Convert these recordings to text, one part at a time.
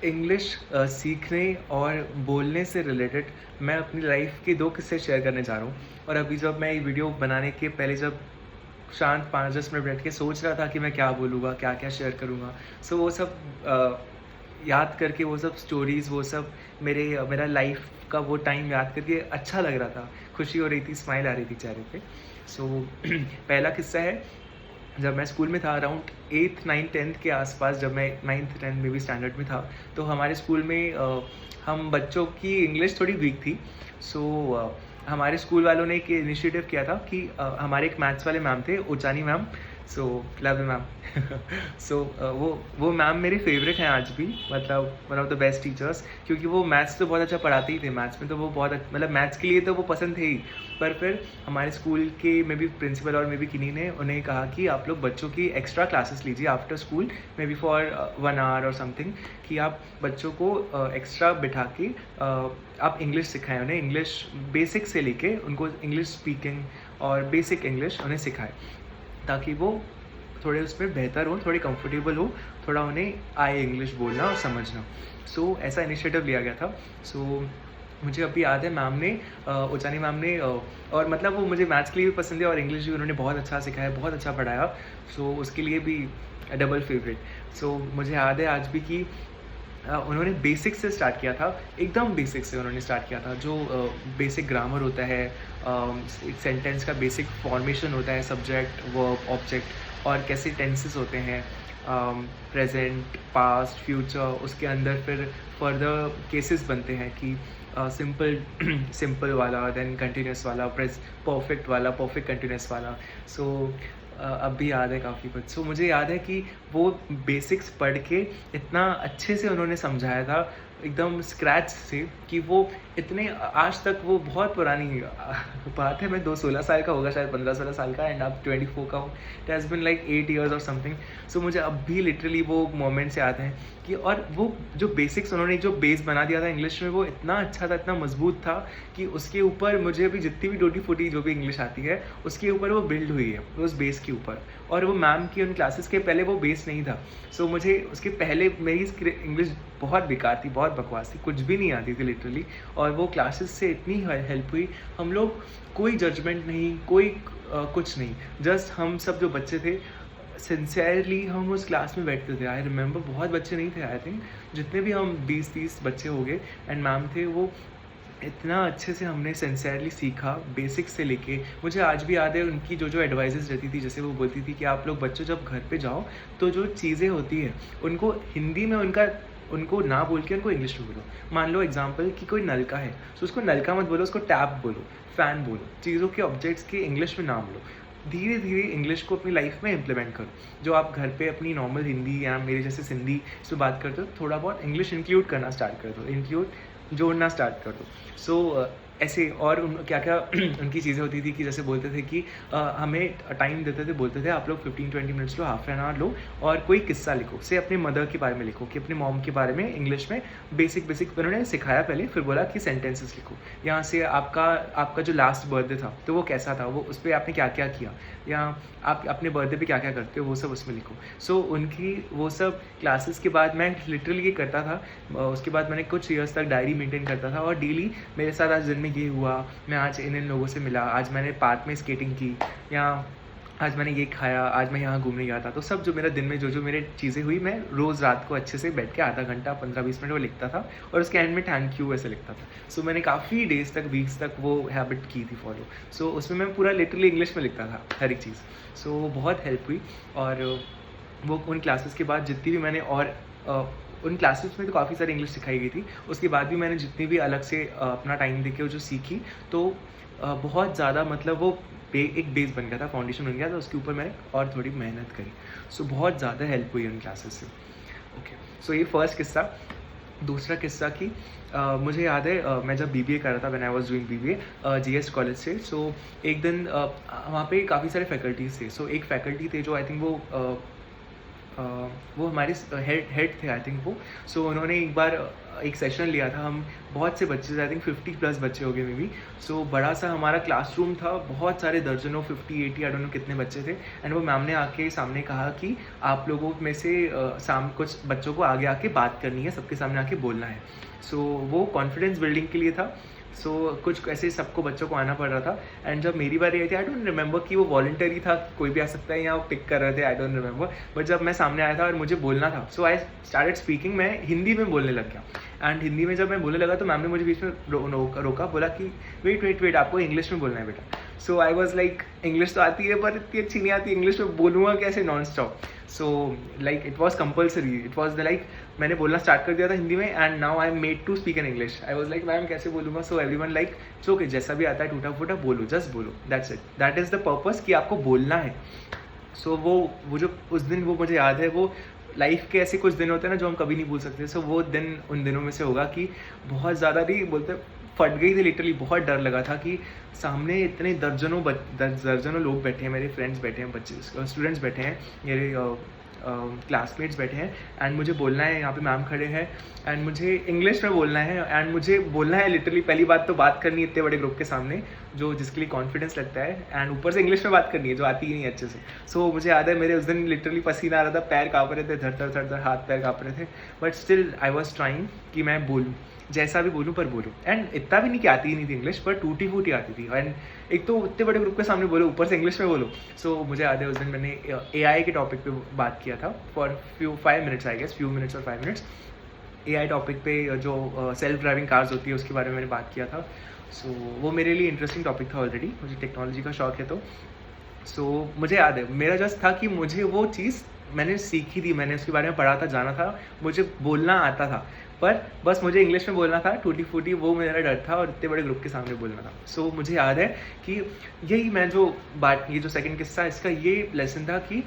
English सीखने और बोलने से रिलेटेड मैं अपनी लाइफ के 2 किस्से शेयर करने जा रहा हूँ। और अभी जब मैं ये वीडियो बनाने के पहले जब शांत 5-10 मिनट बैठ के सोच रहा था कि मैं क्या बोलूँगा, क्या-क्या शेयर करूँगा। सो वो सब याद करके वो सब स्टोरीज़ वो सब मेरा लाइफ का वो टाइम याद करके अच्छा लग रहा था। खुशी हो रही थी, स्माइल आ रही थी चेहरे पे। सो पहला किस्सा है, जब मैं स्कूल में था अराउंड 8th, 9th, 10th के आसपास, जब मैं 9th, 10th में भी स्टैंडर्ड में था, तो हमारे स्कूल में हम बच्चों की इंग्लिश थोड़ी वीक थी। सो हमारे स्कूल वालों ने एक इनिशिएटिव किया था कि हमारे एक मैथ्स वाले मैम थे, Uchani ma'am. So love you ma'am. So वो मैम मेरे फेवरेट हैं आज भी, मतलब one of the best teachers, क्योंकि वो मैथ्स तो बहुत अच्छा पढ़ाते ही थे। मैथ्स में तो वो बहुत मतलब मैथ्स के लिए तो वो पसंद थे ही। पर फिर हमारे स्कूल के मे बी प्रिंसिपल और मे बी किन्हीं ने उन्हें कहा कि आप लोग बच्चों की एक्स्ट्रा क्लासेस लीजिए after school, maybe for 1 hour और समथिंग, कि आप बच्चों को एक्स्ट्रा बिठा के आप इंग्लिश सिखाएं उन्हें। इंग्लिश बेसिक से लेके उनको इंग्लिश स्पीकिंग और बेसिक इंग्लिश उन्हें सिखाएं, ताकि वो थोड़े उसमें बेहतर हो, थोड़े कंफर्टेबल हो, थोड़ा उन्हें आए इंग्लिश बोलना और समझना। सो ऐसा इनिशिएटिव लिया गया था। सो मुझे अभी याद है, मैम ने ऊचानी मैम ने और मतलब वो मुझे मैथ्स के लिए भी पसंद है और इंग्लिश भी उन्होंने बहुत अच्छा सिखाया, बहुत अच्छा पढ़ाया। सो उसके लिए भी डबल फेवरेट। सो मुझे याद है आज भी कि उन्होंने बेसिक से स्टार्ट किया था, एकदम बेसिक से उन्होंने स्टार्ट किया था। जो बेसिक ग्रामर होता है, एक सेंटेंस का बेसिक फॉर्मेशन होता है, सब्जेक्ट, वर्ब, ऑब्जेक्ट, और कैसे टेंसेस होते हैं, प्रेजेंट, पास्ट, फ्यूचर। उसके अंदर फिर फर्दर केसेस बनते हैं कि सिंपल सिंपल वाला, देन कंटिन्यूस वाला, परफेक्ट वाला, परफेक्ट कंटिन्यूस वाला। सो अब भी याद है काफ़ी कुछ। सो मुझे याद है कि वो बेसिक्स पढ़ के इतना अच्छे से उन्होंने समझाया था, एकदम स्क्रैच से, कि वो इतने आज तक वो बहुत पुरानी बात है। मैं 16 साल का होगा, शायद 15-16 साल का, एंड अब 24 का हूँ। It has been like 8 years और समथिंग। सो मुझे अब भी लिटरली वो मोमेंट्स याद हैं कि, और वो जो बेसिक्स उन्होंने जो बेस बना दिया था इंग्लिश में, वो इतना अच्छा था, इतना मजबूत था कि उसके ऊपर मुझे अभी जितनी भी टूटी-फूटी जो भी इंग्लिश आती है, उसके ऊपर वो बिल्ड हुई है, उस बेस के ऊपर। और वो मैम की उन क्लासेस के पहले वो बेस नहीं था। सो मुझे उसके पहले मेरी इंग्लिश बहुत बेकार थी, बहुत बकवास थी, कुछ भी नहीं आती थी लिटरली। और वो क्लासेस से इतनी हेल्प हुई। हम लोग कोई जजमेंट नहीं, कोई कुछ नहीं, जस्ट हम सब जो बच्चे थे, सिंसियरली हम उस क्लास में बैठते थे। आई रिमेंबर बहुत बच्चे नहीं थे, आई थिंक जितने भी हम 20-30 बच्चे हो गए, एंड मैम थे वो। इतना अच्छे से हमने सिंसियरली सीखा, बेसिक से लेके। मुझे आज भी याद है उनकी जो एडवाइसेस रहती थी, जैसे वो बोलती थी कि आप लोग बच्चों जब घर पे जाओ, तो जो चीज़ें होती हैं उनको हिंदी में उनको ना बोल के उनको इंग्लिश में बोलो। मान लो एग्जांपल कि कोई नलका है, तो उसको नलका मत बोलो, उसको टैप बोलो, फ़ैन बोलो। चीज़ों के ऑब्जेक्ट्स के इंग्लिश में नाम लो। धीरे-धीरे इंग्लिश को अपनी लाइफ में इम्प्लीमेंट करो। जो आप घर पे अपनी नॉर्मल हिंदी या मेरे जैसे सिंधी इसमें बात करते हो, थोड़ा बहुत इंग्लिश इंक्लूड करना स्टार्ट कर दो, जोड़ना स्टार्ट कर दो। सो ऐसे और क्या-क्या उनकी चीज़ें होती थी कि जैसे बोलते थे कि हमें टाइम देते थे, बोलते थे आप लोग 15-20 मिनट्स लो, हाफ एन आवर लो, और कोई किस्सा लिखो। से अपने मदर के बारे में लिखो, कि अपने मॉम के बारे में इंग्लिश में बेसिक उन्होंने सिखाया पहले, फिर बोला कि सेंटेंसेस लिखो। यहाँ से आपका जो लास्ट बर्थडे था, तो वो कैसा था, वो उसपे आपने क्या-क्या किया, या आप अपने बर्थडे पे क्या-क्या करते हो, वो सब उसमें लिखो। सो उनकी वो सब क्लासेस के बाद मैं लिटरली ये करता था। उसके बाद मैंने कुछ ईयर्स तक डायरी मेंटेन करता था, और डेली मेरे साथ आज दिन में ये हुआ, मैं आज इन लोगों से मिला, आज मैंने पार्क में स्केटिंग की, या आज मैंने ये खाया, आज मैं यहाँ घूमने गया था। तो सब जो मेरा दिन में जो मेरे चीज़ें हुई, मैं रोज़ रात को अच्छे से बैठ के आधा घंटा 15-20 मिनट वो लिखता था, और उसके एंड में थैंक यू ऐसे लिखता था। सो मैंने काफ़ी डेज़ तक, वीक्स तक वो हैबिट की थी फॉलो। सो उसमें मैं पूरा लिटरली इंग्लिश में लिखता था हर एक चीज़। सो बहुत हेल्प हुई। और वो उन क्लासेस के बाद जितनी भी मैंने और उन क्लासेस में तो काफ़ी सारी इंग्लिश सिखाई गई थी। उसके बाद भी मैंने जितनी भी अलग से अपना टाइम देके वो जो सीखी, तो बहुत ज़्यादा मतलब वो एक बेस बन गया था, फाउंडेशन बन गया था। उसके ऊपर मैंने और थोड़ी मेहनत करी। सो बहुत ज़्यादा हेल्प हुई उन क्लासेस से। ओके, सो ये फर्स्ट किस्सा। दूसरा किस्सा कि मुझे याद है, मैं जब बीबीए कर रहा था, when I was doing BBA GS college से। सो एक दिन वहाँ पे काफ़ी सारे फैकल्टीज़ थे। सो एक फैकल्टी थे जो आई थिंक वो वो हमारे हेड थे आई थिंक वो। सो उन्होंने एक बार एक सेशन लिया था, हम बहुत से बच्चे थे, आई थिंक 50 प्लस बच्चे हो गए मे बी। सो बड़ा सा हमारा क्लासरूम था, बहुत सारे दर्जनों 50 80 आई डोंट नो कितने बच्चे थे। एंड वो मैम ने आके सामने कहा कि आप लोगों में से कुछ बच्चों को आगे आके बात करनी है, सबके सामने आके बोलना है। सो वो कॉन्फिडेंस बिल्डिंग के लिए था। सो कुछ ऐसे सबको बच्चों को आना पड़ रहा था। एंड जब मेरी बारी आई थी, आई डोंट रिमेंबर कि वो वॉलंटरी था, कोई भी आ सकता है या वो पिक कर रहे थे, आई डोंट रिमेंबर। बट जब मैं सामने आया था और मुझे बोलना था, सो आई स्टार्टेड स्पीकिंग, मैं हिंदी में बोलने लग गया। एंड हिंदी में जब मैं बोलने लगा तो मैम ने मुझे बीच में रोका, बोला कि वेट आपको इंग्लिश में बोलना है बेटा। सो आई वॉज लाइक इंग्लिश तो आती है पर इतनी अच्छी नहीं आती, इंग्लिश में बोलूँगा कैसे non stop. So like it was compulsory, it was the like मैंने बोलना स्टार्ट कर दिया था हिंदी में and now I am made to speak in English. I was like ma'am कैसे बोलूँगा। So everyone like so okay, जैसा भी आता है टूटा फूटा बोलो, जस्ट बोलो, that's it, that is the purpose कि आपको बोलना है। सो वो जो उस दिन वो मुझे याद है, वो लाइफ के ऐसे कुछ दिन होते हैं ना जो हम कभी नहीं भूल सकते। सो वो दिन उन दिनों में से होगा कि बहुत ज़्यादा नहीं बोलते, फट गई थी लिटरली, बहुत डर लगा था कि सामने इतने दर्जनों लोग बैठे हैं, मेरे फ्रेंड्स बैठे हैं, बच्चे स्टूडेंट्स बैठे हैं, मेरे क्लासमेट्स बैठे हैं एंड मुझे बोलना है, यहाँ पे मैम खड़े हैं एंड मुझे इंग्लिश में बोलना है। एंड मुझे बोलना है लिटरली, पहली बात तो बात करनी है इतने बड़े ग्रुप के सामने, जो जिसके लिए कॉन्फिडेंस लगता है, एंड ऊपर से इंग्लिश में बात करनी है जो आती ही नहीं अच्छे से। सो मुझे याद है मेरे उस दिन लिटरली पसीना आ रहा था, पैर काँप रहे थे, धड़ हाथ पैर काँप रहे थे, but still I was trying कि मैं बोलूँ, जैसा भी बोलूँ पर बोलूँ। एंड इतना भी नहीं कि आती ही नहीं थी इंग्लिश, पर टूटी फूटी आती थी। एंड एक तो इतने बड़े ग्रुप के सामने बोलो, ऊपर से इंग्लिश में बोलो। सो मुझे याद है उस दिन मैंने AI के टॉपिक पे बात किया था for 5 minutes I guess, few minutes और 5 मिनट्स। AI टॉपिक पे जो सेल्फ ड्राइविंग कार्स होती है उसके बारे में मैंने बात किया था। सो वो मेरे लिए इंटरेस्टिंग टॉपिक था ऑलरेडी, मुझे टेक्नोलॉजी का शौक है तो। सो मुझे याद है मेरा जस्ट था कि मुझे वो चीज़ मैंने सीखी थी, मैंने उसके बारे में पढ़ा था, जाना था, मुझे बोलना आता था, पर बस मुझे इंग्लिश में बोलना था, टूटी फूटी वो मेरा डर था और इतने बड़े ग्रुप के सामने बोलना था। सो मुझे याद है कि यही मैं जो बात, ये जो सेकंड किस्सा इसका ये लेसन था कि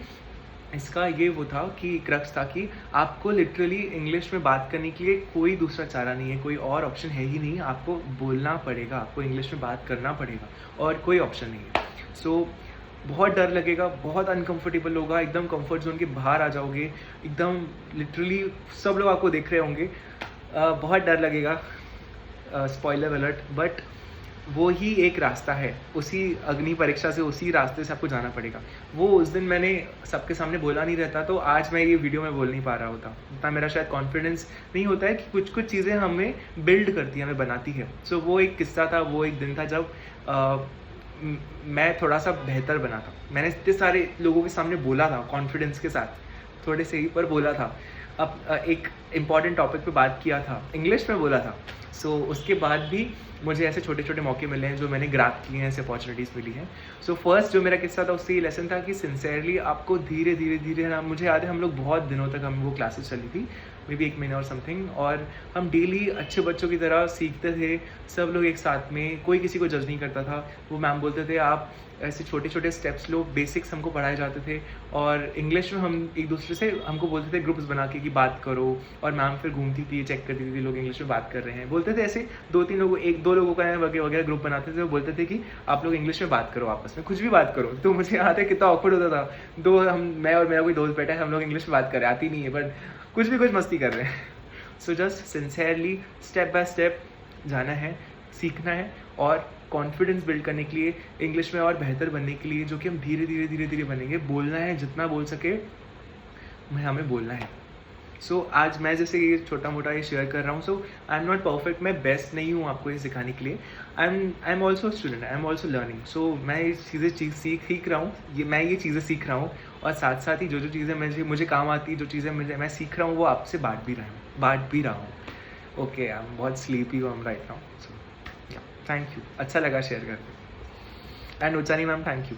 इसका ये वो था कि क्रक्स था कि आपको लिटरली इंग्लिश में बात करने के लिए कोई दूसरा चारा नहीं है, कोई और ऑप्शन है ही नहीं, आपको बोलना पड़ेगा, आपको इंग्लिश में बात करना पड़ेगा और कोई ऑप्शन नहीं है। सो बहुत डर लगेगा, बहुत अनकंफर्टेबल होगा, एकदम कंफर्ट जोन के बाहर आ जाओगे, एकदम लिटरली सब लोग आपको देख रहे होंगे, बहुत डर लगेगा, स्पॉइलर अलर्ट, बट वो ही एक रास्ता है, उसी अग्नि परीक्षा से उसी रास्ते से आपको जाना पड़ेगा। वो उस दिन मैंने सबके सामने बोला नहीं रहता तो आज मैं ये वीडियो में बोल नहीं पा रहा होता, इतना मेरा शायद कॉन्फिडेंस नहीं होता है कि कुछ कुछ चीज़ें हमें बिल्ड करती है, हमें बनाती है। सो वो एक किस्सा था, वो एक दिन था जब मैं थोड़ा सा बेहतर बना था। मैंने इतने सारे लोगों के सामने बोला था कॉन्फिडेंस के साथ, थोड़े से ही पर बोला था। अब एक इम्पॉर्टेंट टॉपिक पे बात किया था, इंग्लिश में बोला था। सो उसके बाद भी मुझे ऐसे छोटे छोटे मौके मिले हैं जो मैंने ग्रैब किए हैं, ऐसे अपॉर्चुनिटीज़ मिली हैं। सो फर्स्ट जो मेरा किस्सा था उससे ये लेसन था कि सिंसेयरली आपको धीरे धीरे ना, मुझे याद है हम लोग बहुत दिनों तक हम वो क्लासेस चली थी, मे बी 1 महीना और समथिंग, और हम डेली अच्छे बच्चों की तरह सीखते थे, सब लोग एक साथ में, कोई किसी को जज नहीं करता था। वो मैम बोलते थे आप ऐसे छोटे छोटे स्टेप्स लो, बेसिक्स हमको पढ़ाए जाते थे, और इंग्लिश में हम एक दूसरे से हमको बोलते थे ग्रुप्स बना के कि बात करो, और मैम फिर घूमती थी, चेक करती थी लोग इंग्लिश में बात कर रहे हैं, बोलते थे ऐसे 2-3 लोगों, 1-2 लोगों का वगैरह ग्रुप बनाते थे, वो बोलते थे कि आप लोग इंग्लिश में बात करो, आपस में कुछ भी बात करो। तो मुझे याद है कितना ऑकवर्ड होता था, मैं और मेरा कोई दोस्त बैठा है, हम लोग इंग्लिश में बात कर रहे हैं, आती नहीं है बट कुछ मस्ती कर रहे हैं। So just sincerely step by step जाना है, सीखना है, और कॉन्फिडेंस बिल्ड करने के लिए, इंग्लिश में और बेहतर बनने के लिए, जो कि हम धीरे धीरे बनेंगे, बोलना है, जितना बोल सके हमें बोलना है। सो आज मैं जैसे ये छोटा मोटा ये शेयर कर रहा हूँ, so I am not perfect, मैं बेस्ट नहीं हूँ आपको ये सिखाने के लिए, I am also student, I am also learning. So मैं ये चीज़ें सीख रहा हूँ, ये चीज़ें सीख रहा हूँ, और साथ साथ ही जो चीज़ें मुझे काम आती, जो चीज़ें मैं सीख रहा हूँ, वो आपसे बांट भी रहा हूँ। ओके, आई एम बहुत स्लीपी हूँ right now. So thank you, अच्छा लगा शेयर करके, and Uchani ma'am thank you.